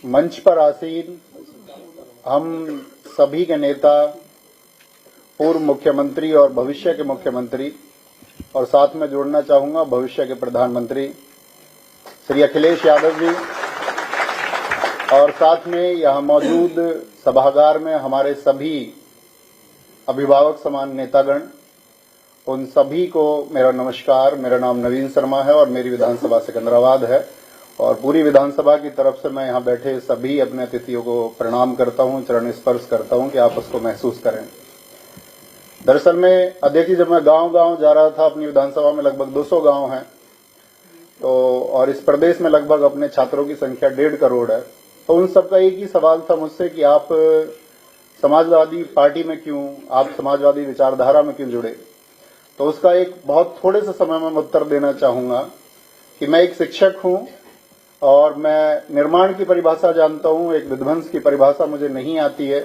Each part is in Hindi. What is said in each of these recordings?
मंच पर आसीन हम सभी के नेता, पूर्व मुख्यमंत्री और भविष्य के मुख्यमंत्री, और साथ में जोड़ना चाहूंगा भविष्य के प्रधानमंत्री श्री अखिलेश यादव जी, और साथ में यहां मौजूद सभागार में हमारे सभी अभिभावक समान नेतागण, उन सभी को मेरा नमस्कार। मेरा नाम नवीन शर्मा है और मेरी विधानसभा सिकंदराबाद है, और पूरी विधानसभा की तरफ से मैं यहां बैठे सभी अपने अतिथियों को प्रणाम करता हूं, चरण स्पर्श करता हूं कि आप उसको महसूस करें। दरअसल में अध्यक्ष जी, जब मैं गांव-गांव जा रहा था, अपनी विधानसभा में लगभग 200 गांव हैं, तो और इस प्रदेश में लगभग अपने छात्रों की संख्या 1.5 करोड़ है, तो उन सबका एक ही सवाल था मुझसे कि आप समाजवादी पार्टी में क्यों, आप समाजवादी विचारधारा में क्यों जुड़े। तो उसका एक बहुत थोड़े से समय में उत्तर देना चाहूंगा कि मैं एक शिक्षक हूं और मैं निर्माण की परिभाषा जानता हूं, एक विध्वंस की परिभाषा मुझे नहीं आती है।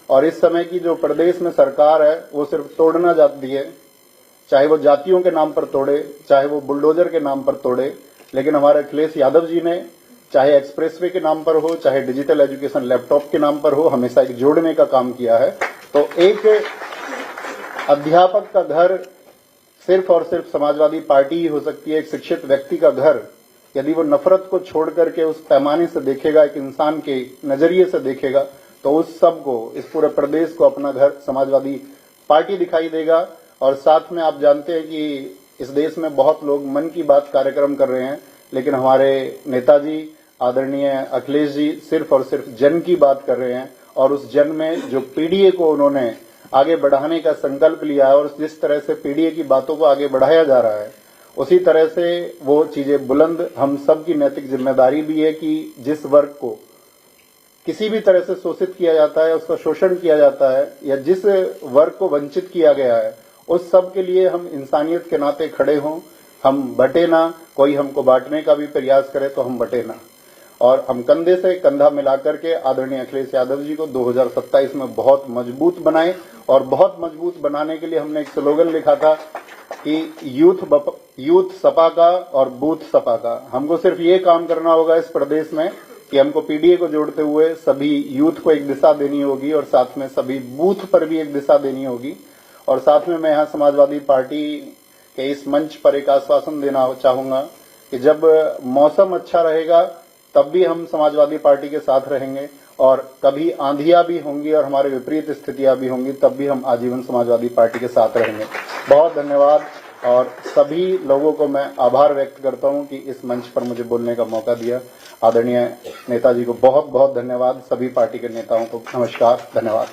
और इस समय की जो प्रदेश में सरकार है वो सिर्फ तोड़ना चाहती है, चाहे वो जातियों के नाम पर तोड़े, चाहे वो बुलडोजर के नाम पर तोड़े। लेकिन हमारे अखिलेश यादव जी ने, चाहे एक्सप्रेसवे के नाम पर हो, चाहे डिजिटल एजुकेशन लैपटॉप के नाम पर हो, हमेशा एक जोड़ने का काम किया है। तो एक अध्यापक का घर सिर्फ और सिर्फ समाजवादी पार्टी ही हो सकती है। एक शिक्षित व्यक्ति का घर यदि वो नफरत को छोड़ करके उस पैमाने से देखेगा, एक इंसान के नजरिए से देखेगा, तो उस सब को, इस पूरे प्रदेश को अपना घर समाजवादी पार्टी दिखाई देगा। और साथ में आप जानते हैं कि इस देश में बहुत लोग मन की बात कार्यक्रम कर रहे हैं, लेकिन हमारे नेताजी आदरणीय अखिलेश जी सिर्फ और सिर्फ जन की बात कर रहे हैं। और उस जन में जो पीडीए को उन्होंने आगे बढ़ाने का संकल्प लिया है, और जिस तरह से पीडीए की बातों को आगे बढ़ाया जा रहा है, उसी तरह से वो चीजें बुलंद, हम सब की नैतिक जिम्मेदारी भी है कि जिस वर्ग को किसी भी तरह से शोषित किया जाता है, उसका शोषण किया जाता है, या जिस वर्ग को वंचित किया गया है, उस सब के लिए हम इंसानियत के नाते खड़े हों। हम बटे ना, कोई हमको बांटने का भी प्रयास करे तो हम बटे ना, और हम कंधे से कंधा मिलाकर के आदरणीय अखिलेश यादव जी को 2027 में बहुत मजबूत बनाएं। और बहुत मजबूत बनाने के लिए हमने एक स्लोगन लिखा था कि यूथ सपा का और बूथ सपा का। हमको सिर्फ ये काम करना होगा इस प्रदेश में कि हमको पीडीए को जोड़ते हुए सभी यूथ को एक दिशा देनी होगी, और साथ में सभी बूथ पर भी एक दिशा देनी होगी। और साथ में मैं यहाँ समाजवादी पार्टी के इस मंच पर एक आश्वासन देना चाहूंगा कि जब मौसम अच्छा रहेगा तब भी हम समाजवादी पार्टी के साथ रहेंगे, और कभी आंधियां भी होंगी और हमारे विपरीत स्थितियां भी होंगी, तब भी हम आजीवन समाजवादी पार्टी के साथ रहेंगे। बहुत धन्यवाद, और सभी लोगों को मैं आभार व्यक्त करता हूं कि इस मंच पर मुझे बोलने का मौका दिया। आदरणीय नेताजी को बहुत बहुत धन्यवाद, सभी पार्टी के नेताओं को नमस्कार, धन्यवाद।